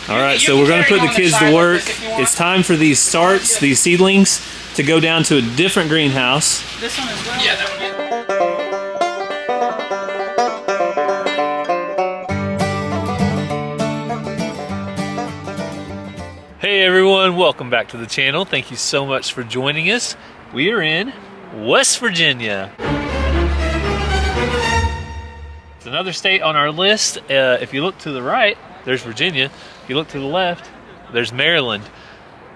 All right, so we're going to put the kids to work. It's time for these starts, these seedlings, to go down to a different greenhouse. This one as well? Yeah, that one. Hey everyone, welcome back to the channel. Thank you so much for joining us. We are in West Virginia. It's another state on our list. If you look to the right, there's Virginia. If you look to the left, there's Maryland.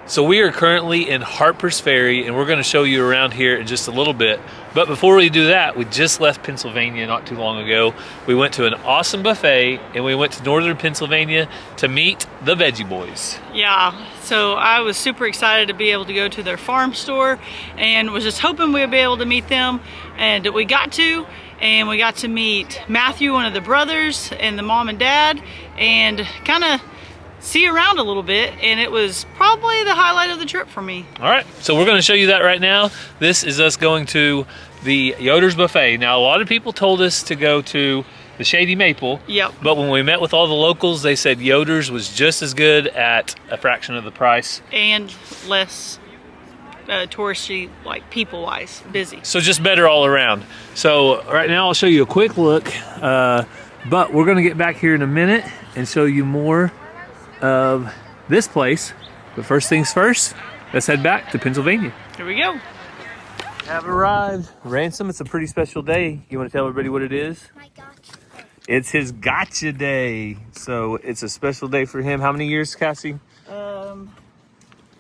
So we are currently in Harpers Ferry, and we're going to show you around here in just a little bit. But before we do that, we just left Pennsylvania not too long ago. We went to an awesome buffet, and we went to northern Pennsylvania to meet the Veggie Boys. Yeah, so I was super excited to be able to go to their farm store and was just hoping we would be able to meet them. And we got to, and we got to meet Matthew, one of the brothers, and the mom and dad, and kind of see around a little bit, and it was probably the highlight of the trip for me. All right, so we're going to show you that right now. This is us going to the Yoder's buffet. Now, a lot of people told us to go to the Shady Maple. Yep. But when we met with all the locals, they said Yoder's was just as good at a fraction of the price. And less touristy, like people-wise, busy. So just better all around. So right now I'll show you a quick look, but we're going to get back here in a minute and show you more of this place. But first things first, let's head back to Pennsylvania. Here we go. Have arrived. Ransom, it's a pretty special day. You want to tell everybody what it is? My gotcha. It's his gotcha day. So it's a special day for him. How many years, Cassie? I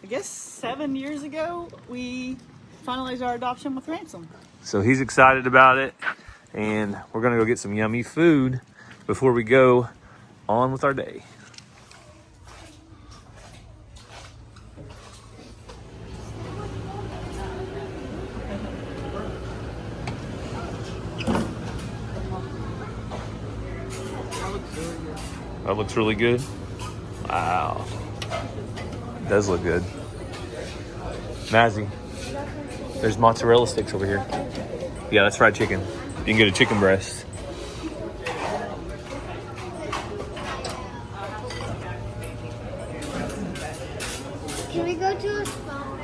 guess 7 years ago, we finalized our adoption with Ransom. So he's excited about it. And we're going to go get some yummy food before we go on with our day. That looks really good. Wow. It does look good. Mazzy, there's mozzarella sticks over here. Yeah, that's fried chicken. You can get a chicken breast. Can we go to a spa?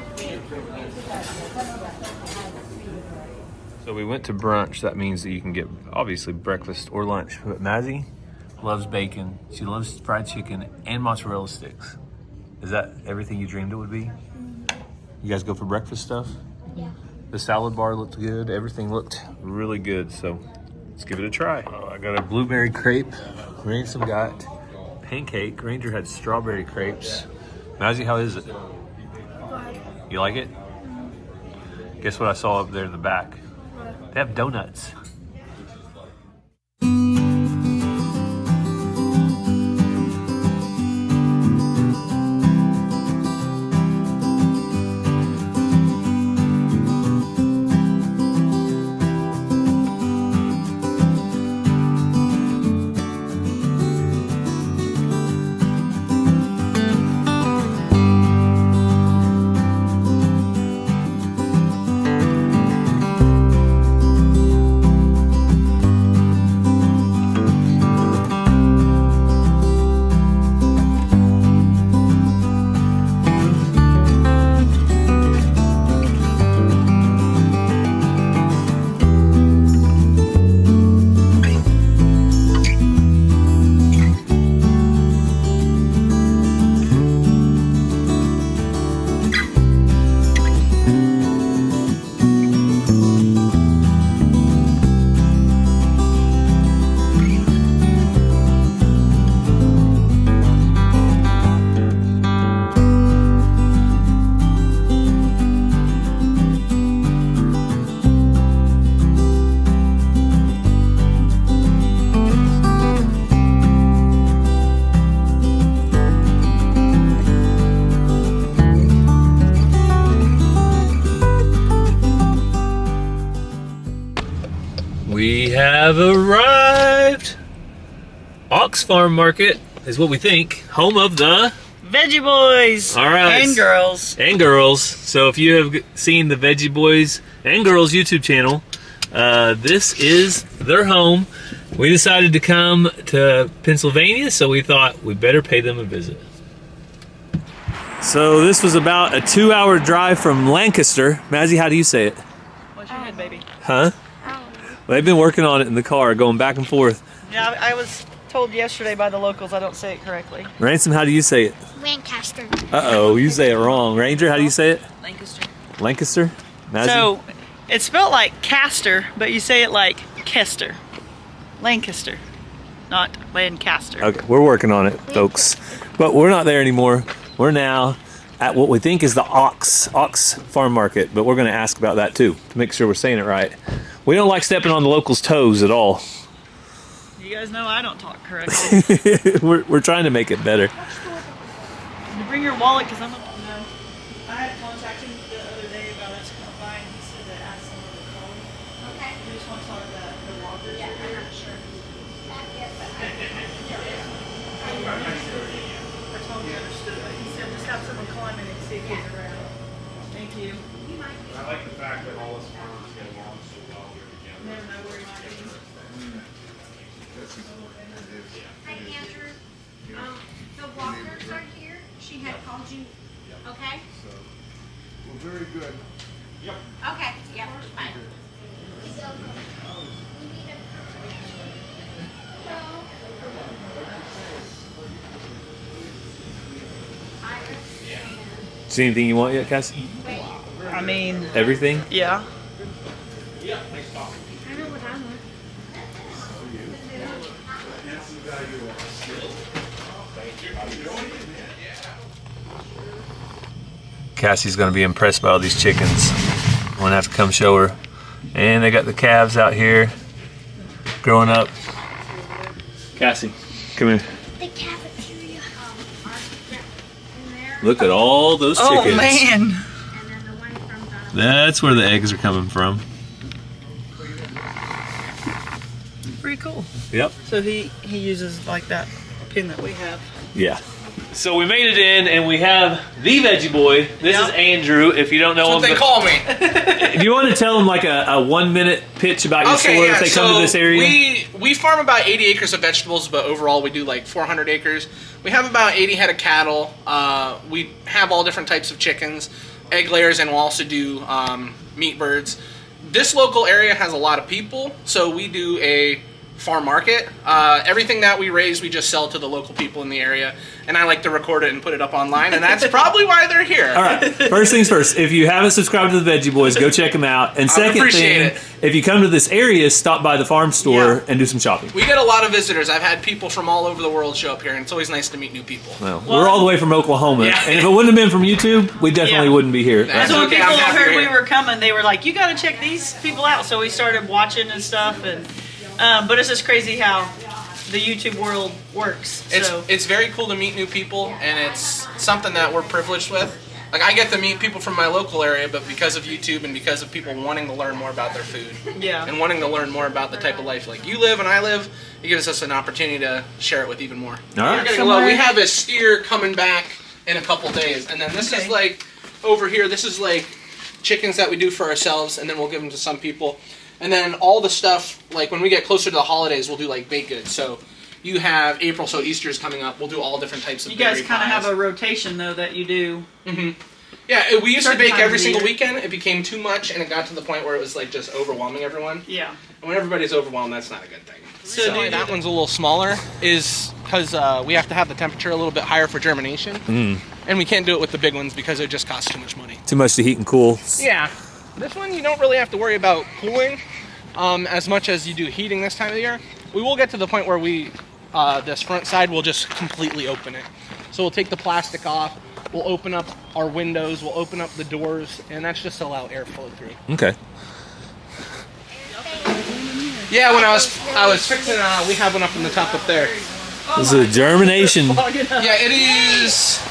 So we went to brunch. That means that you can get, obviously, breakfast or lunch. But Mazzy loves bacon. She loves fried chicken and mozzarella sticks. Is that everything you dreamed it would be? You guys go for breakfast stuff? Yeah. The salad bar looked good. Everything looked really good. So let's give it a try. I got a blueberry crepe. Ransom got pancake. Ranger had strawberry crepes. Mazzy, how is it? You like it? Guess what I saw up there in the back? They have donuts. We have arrived. Ochs Farm Market is what we think. Home of the Veggie Boys. All right. And girls. And girls. So if you have seen the Veggie Boys and Girls YouTube channel, this is their home. We decided to come to Pennsylvania, so we thought we better pay them a visit. So this was about a 2-hour drive from Lancaster. Mazzy, how do you say it? What's your head, baby? Huh? I don't know. Well, they've been working on it in the car, going back and forth. Yeah, I was told yesterday by the locals I don't say it correctly. Ransom, how do you say it? Lancaster. Uh-oh, you say it wrong. Ranger, how do you say it? Lancaster. Lancaster? Mazzy? So, it's spelled like Castor, but you say it like Kester. Lancaster, not Lancaster. Okay, we're working on it, folks. But we're not there anymore. We're now at what we think is the Ochs farm market, but we're going to ask about that too to make sure we're saying it right. We don't like stepping on the locals' toes at all. You guys know I don't talk correctly. we're trying to make it better. Did you bring your wallet? Because I'm no. I had contacted him the other day about us buying. He said to ask someone to call me. Okay. You just want to talk about the walkers. Yeah, I'm not sure. Not yet, but I told him he understood. He said just have someone call him and see if he's around. Thank you. you might be. I like the fact that all his farmers get along so well here together. Never know where he might be. Hi, Andrew. The walkers are here. She had called you. Okay? Well, very good. Okay. Yep. Fine. See anything you want yet, Cassie? I mean, Everything? yeah. I know what I want. Cassie's going to be impressed by all these chickens. I'm going to have to come show her. And they got the calves out here growing up. Cassie, come here. The cafeteria. Look at all those chickens. Oh man. And then the one from Donna. That's where the eggs are coming from. Pretty cool. Yep. So he uses like that pin that we have. Yeah. So we made it in, and we have the Veggie Boy. This is Andrew. If you don't know That's what him, they call me. do you want to tell them like a 1-minute pitch about your store if they come to this area? We farm about 80 acres of vegetables, but overall we do like 400 acres. We have about 80 head of cattle. We have all different types of chickens, egg layers, and we'll also do meat birds. This local area has a lot of people, so we do a farm market. Everything that we raise, we just sell to the local people in the area, and I like to record it and put it up online, and that's probably why they're here. All right. First things first. If you haven't subscribed to the Veggie Boys, go check them out. And second appreciate thing, it. if you come to this area, stop by the farm store Yeah. and do some shopping. We get a lot of visitors. I've had people from all over the world show up here, and it's always nice to meet new people. Well, we're all the way from Oklahoma, Yeah. and if it wouldn't have been from YouTube, we definitely Yeah. wouldn't be here. That's So when okay, people I'm happy heard you're we here. were coming, they were like, "You got to check these people out." So we started watching and stuff, and but it's just crazy how the YouTube world works. So It's very cool to meet new people, and it's something that we're privileged with. Like, I get to meet people from my local area, but because of YouTube and because of people wanting to learn more about their food yeah, and wanting to learn more about the type of life like you live and I live, it gives us an opportunity to share it with even more. All right. We're getting low. We have a steer coming back in a couple days, and then this is Okay. like over here. This is like chickens that we do for ourselves, and then we'll give them to some people. And then all the stuff, like when we get closer to the holidays, we'll do like baked goods. So you have April, so Easter's coming up. We'll do all different types of you guys berry kind of pies. have a rotation though that you do. Yeah, we used to certain bake times every of the single year. weekend. It became too much, and it got to the point where it was like just overwhelming everyone. Yeah. And when everybody's overwhelmed, that's not a good thing. So So do you that do- one's a little smaller, is because we have to have the temperature a little bit higher for germination, and we can't do it with the big ones because it just costs too much money. Too much to heat and cool. Yeah, this one you don't really have to worry about cooling as much as you do heating this time of the year. We will get to the point where we this front side will just completely open it. So we'll take the plastic off. We'll open up our windows. We'll open up the doors, and that's just to allow airflow through. Okay. Yeah, when I was fixing, we have one up in the top up there. This is a germination. Yeah, it is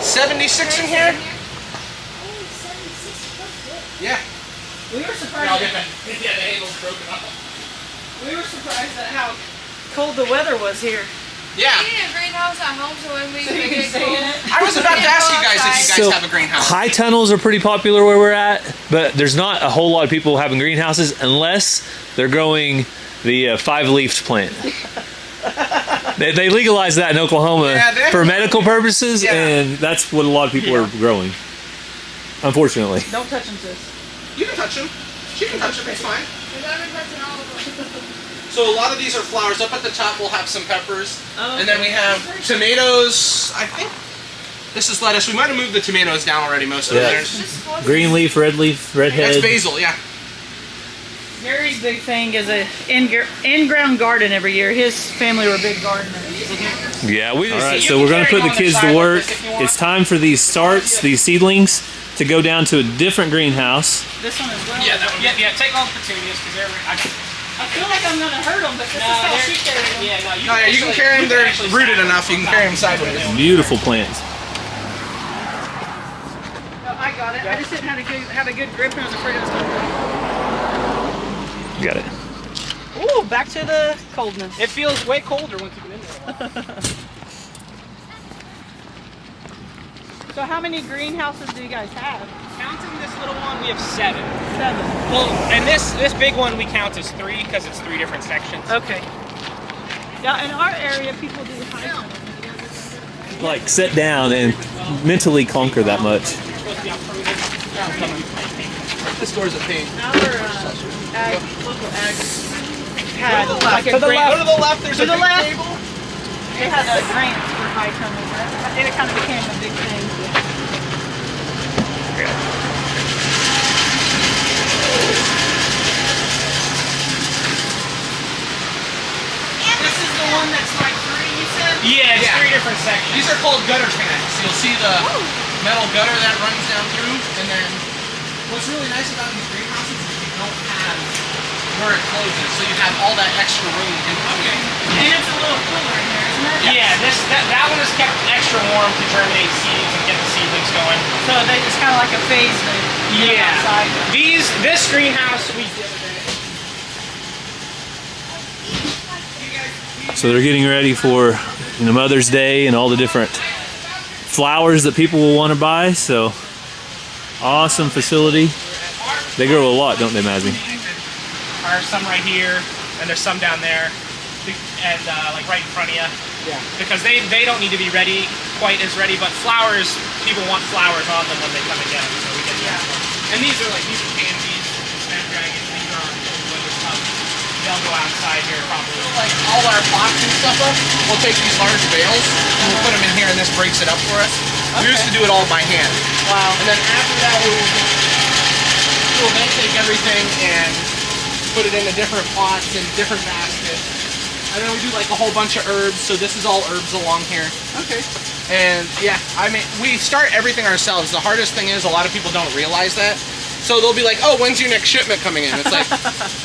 76 in here. Yeah. We were I'll surprised. get that. Yeah, the handle's broken up. We were surprised at how cold the weather was here. Yeah. We need a greenhouse at home so when we So you make can it stay cool. in it. I was about to ask you guys if you guys So, have a greenhouse. High tunnels are pretty popular where we're at, but there's not a whole lot of people having greenhouses unless they're growing the 5-leafed plant. They legalized that in Oklahoma Yeah, for medical purposes, Yeah. and that's what a lot of people are growing. Unfortunately. Don't touch them, sis. You can touch them. She can touch them. It's fine. Because I've been touching all of them. So a lot of these are flowers. Up at the top, we'll have some peppers, Oh, and then we have tomatoes. I think this is lettuce. We might have moved the tomatoes down already. Most of Yeah. them. Green leaf, red leaf, red head. That's basil. Yeah. Gary's big thing is a in-ground garden every year. His family were big gardeners. Yeah, we. All right, You so can we're gonna carry put the on the kids side to like work. this if you want. It's time for these starts, these seedlings, to go down to a different greenhouse. This one as well. Yeah, take all the petunias because they're. I feel like I'm gonna hurt them, but this is how she carries them. Yeah, no, No, yeah, you can carry them. They're rooted enough. You can carry them sideways. Beautiful plants. No, I got it. I just didn't have a good grip and I was afraid it was gonna Got it. Ooh, back to the coldness. It feels way colder once you get in there. So how many greenhouses do you guys have? Counting this little one, we have 7. 7. Well, and this big one we count as 3 because it's 3 different sections. Okay. Yeah, in our area, people do high. Like sit down and mentally conquer that much. This door's a pain. Our local ag had like a To the grant. left. Go to the left. There's To a the big left. table. They had a grant for high tunnels. And it kind of became a big thing. This is the one that's like 3, you said? Yeah, it's Yeah. 3 different sections. These are called gutter canals. You'll see the metal gutter that runs down through, and then what's really nice about these greenhouses is you don't have where it closes, so you have all that extra room in between. And it's a little cooler in here, isn't it? Yeah, that one is kept extra warm to germinate seeds and get the seedlings going. So it's kind of like a phase thing. Yeah. Outside. This greenhouse we did. So they're getting ready for Mother's Day and all the different flowers that people will want to buy. So awesome facility. They grow a lot, don't they, Mazzy? There's some right here, and there's some down there, and like right in front of you. Yeah. Because they don't need to be ready, quite as ready, but flowers, people want flowers on them when they come and get them, so we get that. And these are pansies, snapdragons, these are weather stuff. They'll go outside here probably. Like all our pots and stuff up, we'll take these large bales and we'll put them in here, and this breaks it up for us. We used to do it all by hand. Wow. And then after that, we'll then take everything and put it into different pots and different baskets. And then we do like a whole bunch of herbs. So this is all herbs along here. Okay. And yeah, I mean, we start everything ourselves. The hardest thing is a lot of people don't realize that. So they'll be like, oh, when's your next shipment coming in? It's like,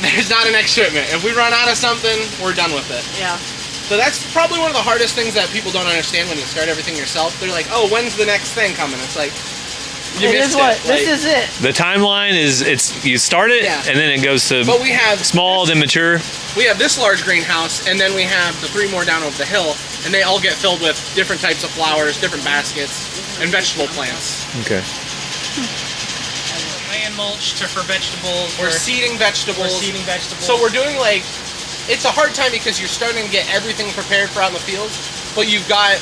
there's not a next shipment. If we run out of something, we're done with it. Yeah. So that's probably one of the hardest things that people don't understand when you start everything yourself. They're like, oh, when's the next thing coming? It's like, you It missed is what? it. Like, This is it. The timeline is you start it Yeah. and then it goes to but we have small, then mature. We have this large greenhouse, and then we have the 3 more down over the hill, and they all get filled with different types of flowers, different baskets, and vegetable plants. Okay. Land mulch for vegetables. We're seeding vegetables. We're seeding vegetables. So we're doing like, it's a hard time because you're starting to get everything prepared for out in the fields, but you've got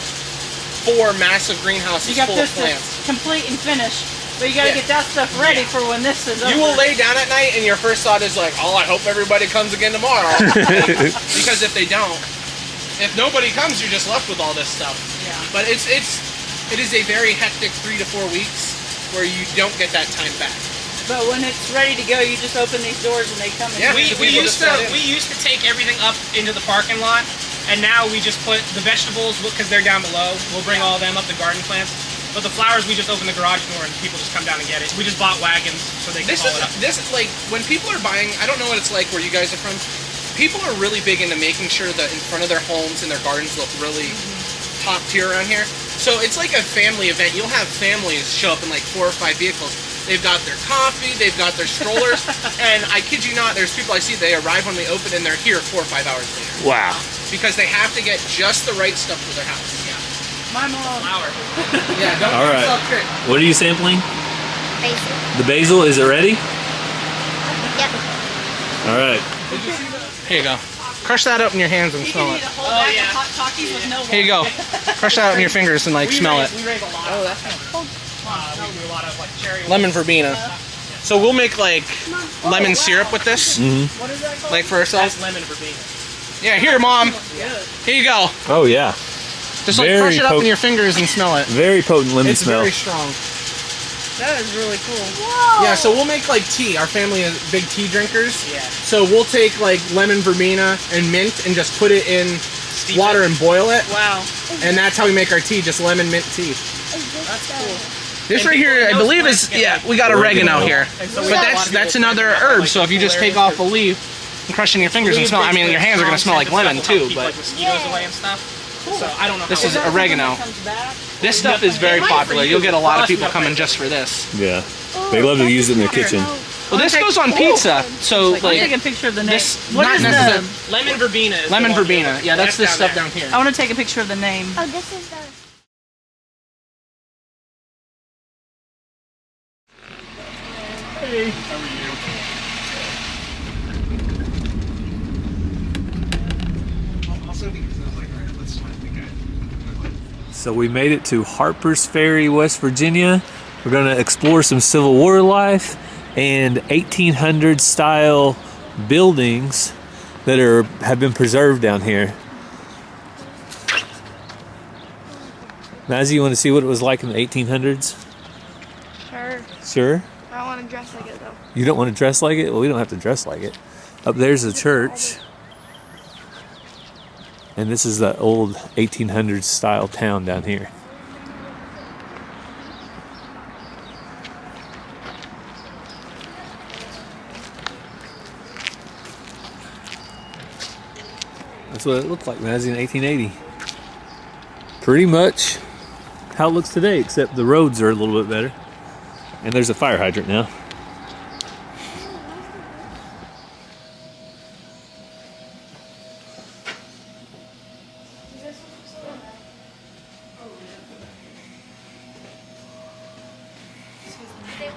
4 massive greenhouses You got full this of plants. complete and finished, but you got to Yeah. get that stuff ready for when this is over. You will lay down at night and your first thought is like, oh, I hope everybody comes again tomorrow. Because if they don't, if nobody comes, you're just left with all this stuff. Yeah. But it is a very hectic 3 to 4 weeks where you don't get that time back. But when it's ready to go, you just open these doors and they come in. Yeah. We People used just let in. to take everything up into the parking lot, and now we just put the vegetables because they're down below. We'll bring all of them up, the garden plants. But the flowers, we just open the garage door and people just come down and get it. We just bought wagons so they can haul it up. This is like when people are buying. I don't know what it's like where you guys are from. People are really big into making sure that in front of their homes and their gardens look really top tier around here. So it's like a family event. You'll have families show up in like 4 or 5 vehicles. They've got their coffee, they've got their strollers, and I kid you not, there's people I see, they arrive when they open and they're here 4 or 5 hours later. Wow. Because they have to get just the right stuff for their house. My mom. Flower. Yeah, don't All get right. yourself tricked. What are you sampling? Basil. The basil, is it ready? Yep. All right. Here you go. Crush that up in your hands and You smell can it. eat a whole bag of hot Takis with no water. Here you go. Crush that up in your fingers and like smell it. We raise a lot. Oh, that's kind of cool. We do a lot of like cherry. Lemon verbena. So we'll make like lemon syrup with this, What is that called? like for ourselves. That's lemon verbena. Yeah, here, Mom. Here you go. Oh yeah, Just like Very crush it up in potent. your fingers and smell it. very potent lemon It's smell. very strong. That is really cool. Yeah, so we'll make like tea. Our family is big tea drinkers. Yeah. So we'll take like lemon verbena and mint and just put it in water and boil it. Wow. And that's how we make our tea, just lemon mint tea. That's cool. This right here, I believe is, yeah, we got oregano here. so But that's another herb, so if you just take off a leaf and crush it in your fingers and smell, I mean, your hands are gonna smell like lemon too, Keep, but like mosquitoes away and stuff. So I don't know. this how is it works. oregano. This stuff is very popular. You'll get a lot of people coming just for this. Yeah, they love to use it in their kitchen. Well, this goes on pizza, so I'm taking a like, picture of the name. this, What not is necessarily, the? Lemon verbena. Is lemon the one verbena. here. Yeah, that's this stuff there. down here. I want to take a picture of the name. Oh, this is the. So we made it to Harpers Ferry, West Virginia. We're going to explore some Civil War life and 1800 style buildings that have been preserved down here. Mazzy, you want to see what it was like in the 1800s? Sure. Sure. I don't want to dress like it though. You don't want to dress like it? Well, we don't have to dress like it. Up there's the church. And this is the old 1800s style town down here. That's what it looked like, Mazzy, in 1880. Pretty much how it looks today, except the roads are a little bit better. And there's a fire hydrant now.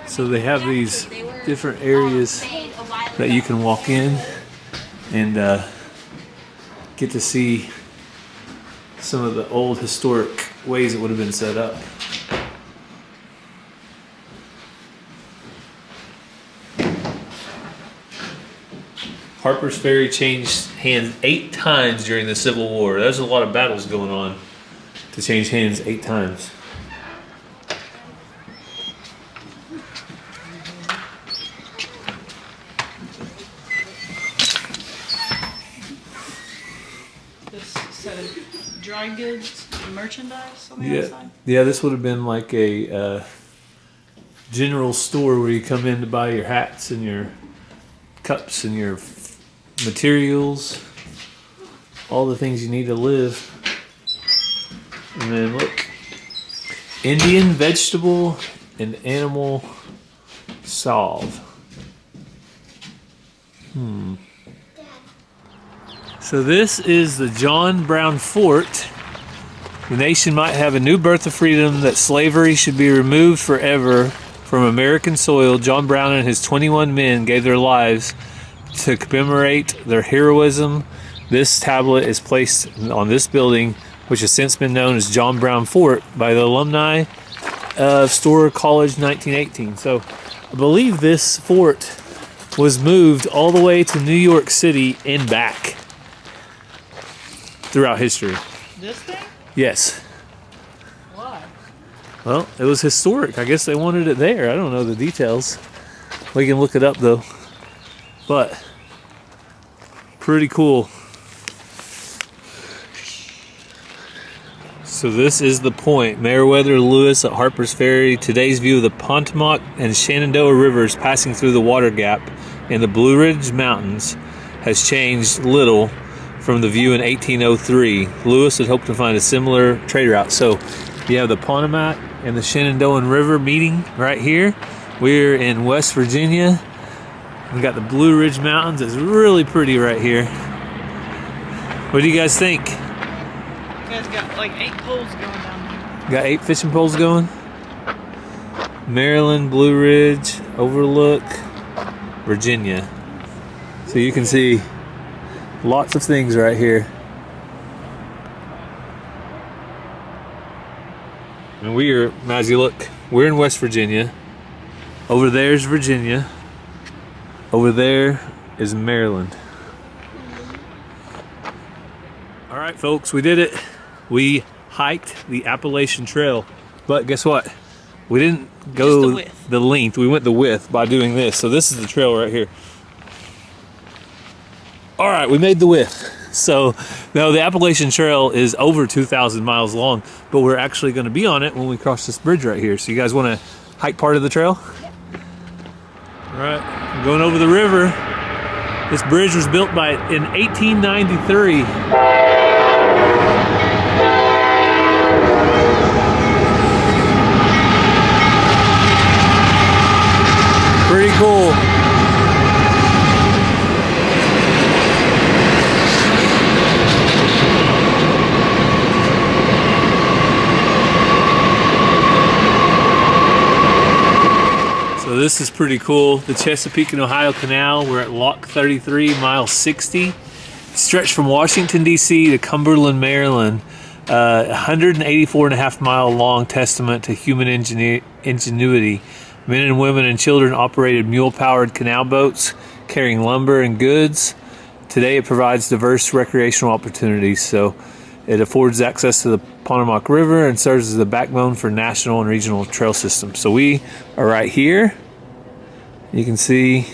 So they have these different areas that you can walk in and get to see some of the old historic ways it would have been set up. Harpers Ferry changed hands 8 times during the Civil War. There's a lot of battles going on to change hands 8 times. This set of dry goods, merchandise on the Yeah, outside. yeah. This would have been like a general store where you come in to buy your hats and your cups and your materials, all the things you need to live. And then look, Indian, vegetable, and animal salve. So this is the John Brown Fort. The nation might have a new birth of freedom, that slavery should be removed forever from American soil. John Brown and his 21 men gave their lives to commemorate their heroism. This tablet is placed on this building, which has since been known as John Brown Fort by the alumni of Storer College 1918. So I believe this fort was moved all the way to New York City and back throughout history. This thing? Yes. Why? Well, it was historic. I guess they wanted it there. I don't know the details. We can look it up though. But pretty cool. So this is the point. Meriwether Lewis at Harpers Ferry. Today's view of the Pontomac and Shenandoah rivers passing through the water gap in the Blue Ridge Mountains has changed little from the view in 1803. Lewis had hoped to find a similar trade route. So you have the Pontomac and the Shenandoah River meeting right here. We're in West Virginia. We got the Blue Ridge Mountains. It's really pretty right here. What do you guys think? You guys got like 8 poles going down there. Got 8 fishing poles going. Maryland, Blue Ridge, Overlook, Virginia. So you can see Lots of things right here. And we are, as you look, we're in West Virginia. Over there's Virginia. Over there is Maryland. All right, folks, we did it. We hiked the Appalachian Trail, but guess what? We didn't go the length. We went the width by doing this. So this is the trail right here. All right, we made the width. So now the Appalachian Trail is over 2,000 miles long, but we're actually going to be on it when we cross this bridge right here. So you guys want to hike part of the trail? All right, I'm going over the river. This bridge was built in 1893. Pretty cool. So this is pretty cool. The Chesapeake and Ohio Canal. We're at Lock 33, mile 60. Stretched from Washington, D.C. to Cumberland, Maryland. 184.5 mile long testament to human ingenuity. Men and women and children operated mule-powered canal boats carrying lumber and goods. Today it provides diverse recreational opportunities. So it affords access to the Potomac River and serves as the backbone for national and regional trail systems. So we are right here. You can see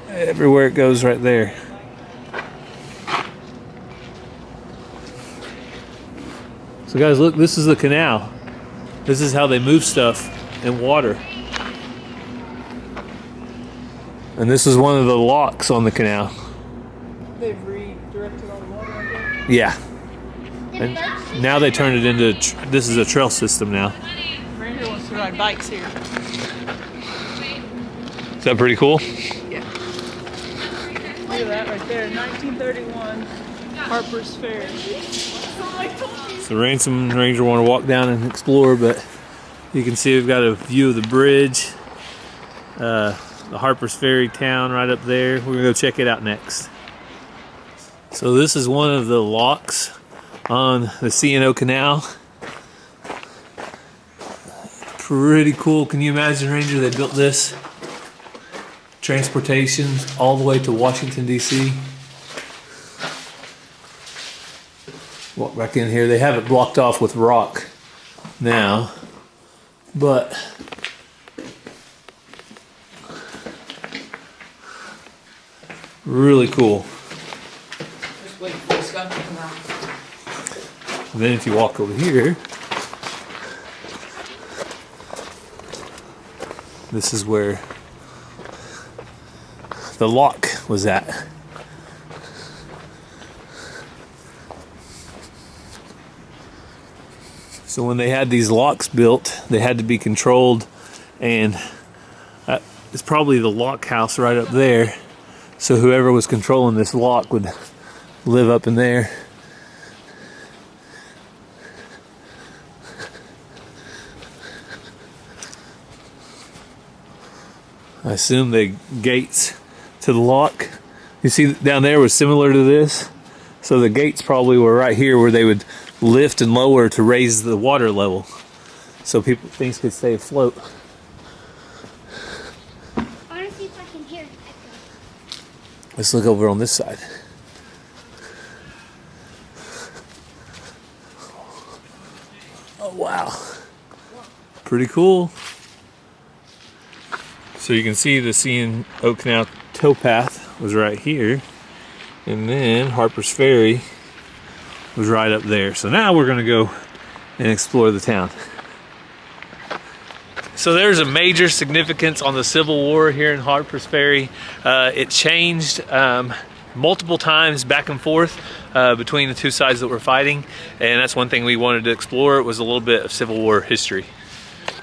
everywhere it goes right there. So guys, look, this is the canal. This is how they move stuff in water. And this is one of the locks on the canal. They've redirected all the water, I guess. Yeah. And now they turned it into, this is a trail system now. Ranger wants to ride bikes here. Is that pretty cool? Yeah. Look at that right there, 1931 Harpers Ferry. So Ransom and Ranger want to walk down and explore, but you can see we've got a view of the bridge, the Harpers Ferry town right up there. We're going to go check it out next. So this is one of the locks on the C&O Canal. Pretty cool. Can you imagine, Ranger, they built this? Transportation all the way to Washington, D.C. Walk back in here. They have it blocked off with rock now, but really cool. Just wait for the sun to come out. And then if you walk over here, this is where the lock was at. So when they had these locks built, they had to be controlled, and it's probably the lock house right up there. So whoever was controlling this lock would live up in there. I assume the gates to the lock, you see down there, was similar to this. So the gates probably were right here where they would lift and lower to raise the water level so things could stay afloat. I want to see if I can hear it. Let's look over on this side. Oh wow, pretty cool. So you can see the C&O Canal towpath was right here, and then Harpers Ferry was right up there. So now we're going to go and explore the town. So there's a major significance on the Civil War here in Harpers Ferry. It changed multiple times back and forth between the two sides that were fighting, and that's one thing we wanted to explore. It was a little bit of Civil War history.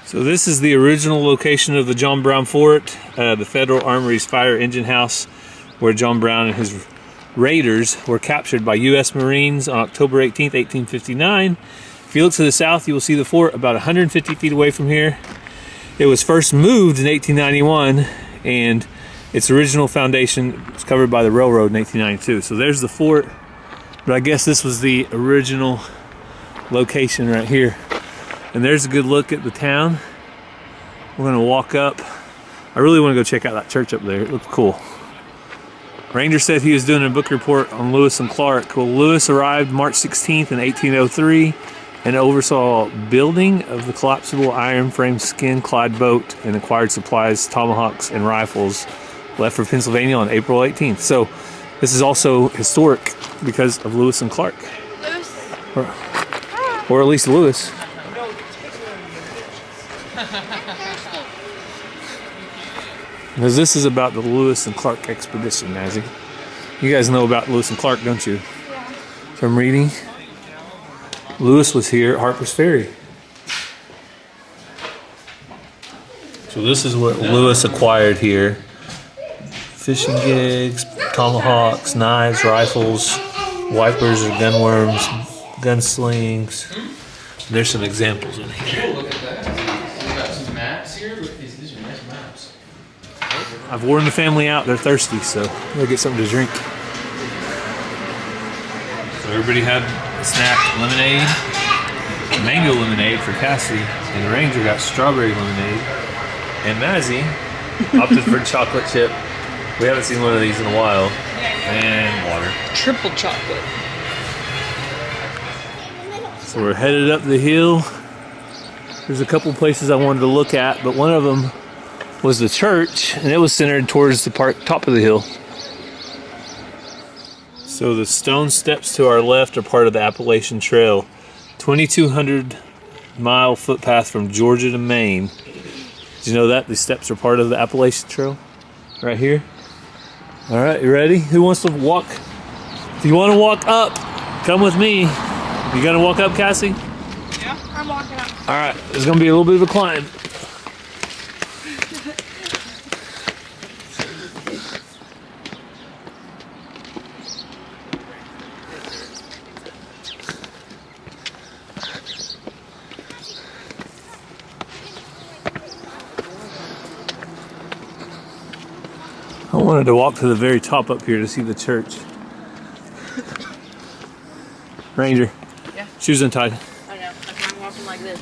So this is the original location of the John Brown Fort, the Federal Armory's fire engine house, where John Brown and his raiders were captured by U.S. Marines on October 18th, 1859. If you look to the south, you will see the fort about 150 feet away from here. It was first moved in 1891, and Its original foundation was covered by the railroad in 1892. So there's the fort, but I guess this was the original location right here. And there's a good look at the town. We're gonna walk up. I really want to go check out that church up there. It looks cool. Ranger said he was doing a book report on Lewis and Clark. Well, Lewis arrived March 16th in 1803 and oversaw building of the collapsible iron frame skin clad boat and acquired supplies, tomahawks, and rifles. Left for Pennsylvania on April 18th. So this is also historic because of Lewis and Clark. Lewis. Or at least Lewis. Because this is about the Lewis and Clark expedition, Nazzy. You guys know about Lewis and Clark, don't you? Yeah. From reading. Lewis was here at Harpers Ferry. So this is what Lewis acquired here. Fishing gigs, tomahawks, knives, rifles, wipers or gunworms, gunslings. There's some examples in here. Look at that. We got some maps here. Look, these are nice maps. I've worn the family out. They're thirsty, so they'll get something to drink. So everybody had a snack, lemonade, mango lemonade for Cassie, and the Ranger got strawberry lemonade, and Mazzy opted for chocolate chip. We haven't seen one of these in a while, and water. Triple chocolate. So we're headed up the hill. There's a couple places I wanted to look at, but one of them was the church, and it was centered towards the top of the hill. So the stone steps to our left are part of the Appalachian Trail, 2,200 mile footpath from Georgia to Maine. Did you know that these steps are part of the Appalachian Trail? Right here. All right, you ready? Who wants to walk? If you want to walk up, come with me. You gonna walk up, Cassie? Yeah, I'm walking up. All right, it's gonna be a little bit of a climb. I wanted to walk to the very top up here to see the church. Ranger. Yeah. Shoes untied. I know. That's why I'm walking like this.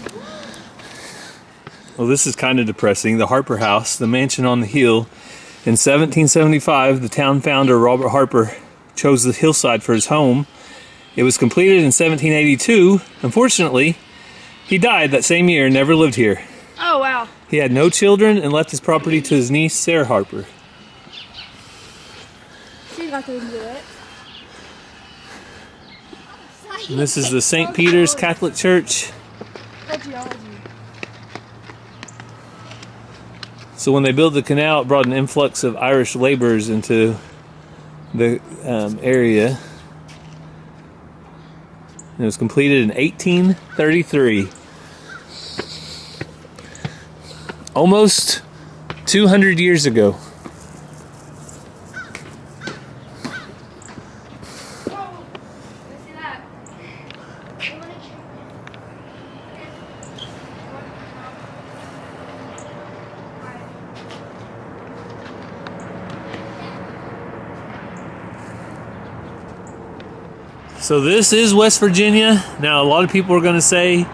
Well, this is kind of depressing. The Harper House, the mansion on the hill. In 1775, the town founder Robert Harper chose the hillside for his home. It was completed in 1782. Unfortunately, he died that same year and never lived here. Oh, wow. He had no children and left his property to his niece, Sarah Harper. She got to do it. And this is the St. Peter's Catholic Church. So when they built the canal, it brought an influx of Irish laborers into the area. And it was completed in 1833. Almost 200 years ago. So this is West Virginia. Now a lot of people are going to say,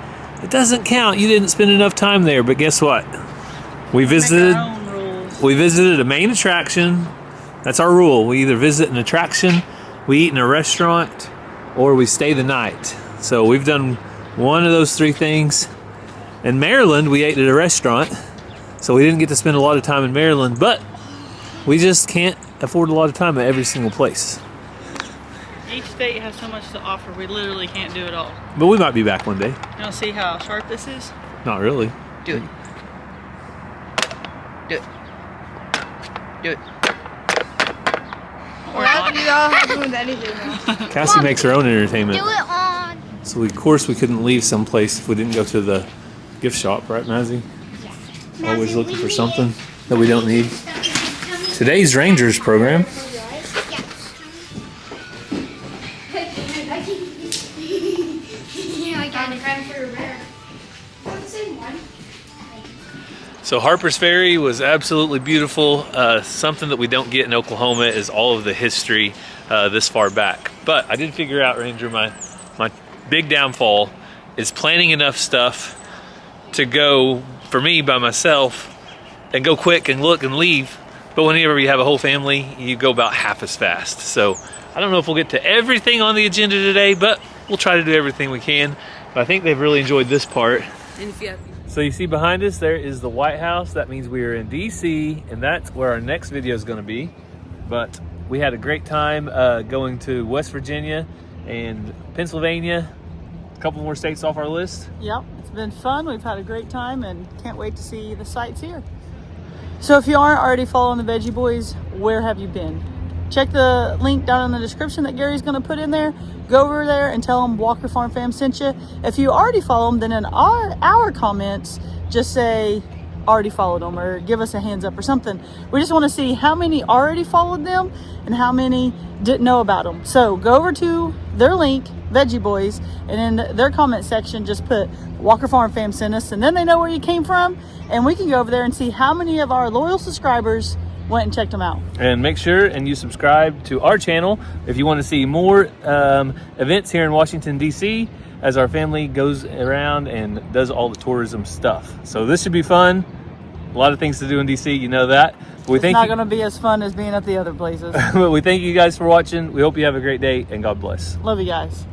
it doesn't count, you didn't spend enough time there, but guess what? We visited a main attraction. That's our rule. We either visit an attraction, we eat in a restaurant, or we stay the night. So we've done one of those three things. In Maryland, we ate at a restaurant, so we didn't get to spend a lot of time in Maryland, but we just can't afford a lot of time at every single place. Each state has so much to offer, we literally can't do it all. But we might be back one day. You want to see how sharp this is? Not really. Do it. Do it. Do it. Or Well, not. you all have to do with anything now. Cassie makes her own entertainment. Do it on. So of course we couldn't leave someplace if we didn't go to the gift shop, right, Mazzy? Always looking for something that we don't need. Today's Rangers program. So Harpers Ferry was absolutely beautiful. Something that we don't get in Oklahoma is all of the history this far back. But I did figure out, Ranger, my big downfall is planning enough stuff to go, for me, by myself, and go quick and look and leave. But whenever you have a whole family, you go about half as fast. So I don't know if we'll get to everything on the agenda today, but we'll try to do everything we can. But I think they've really enjoyed this part. So you see behind us, there is the White House. That means we are in DC, and that's where our next video is going to be. But we had a great time going to West Virginia and Pennsylvania. A couple more states off our list. Yep, it's been fun. We've had a great time and can't wait to see the sights here. So if you aren't already following the Veggie Boys, where have you been? Check the link down in the description that Gary's going to put in there. Go over there and tell them Walker Farm Fam sent you. If you already follow them, then in our comments, just say already followed them or give us a hands up or something. We just want to see how many already followed them and how many didn't know about them. So go over to their link, Veggie Boys, and in their comment section, just put Walker Farm Fam sent us, and then they know where you came from, and we can go over there and see how many of our loyal subscribers went and checked them out. And make sure and you subscribe to our channel if you want to see more events here in Washington, D.C. as our family goes around and does all the tourism stuff. So this should be fun. A lot of things to do in D.C., you know that. It's not going to be as fun as being at the other places. But we thank you guys for watching. We hope you have a great day, and God bless. Love you guys.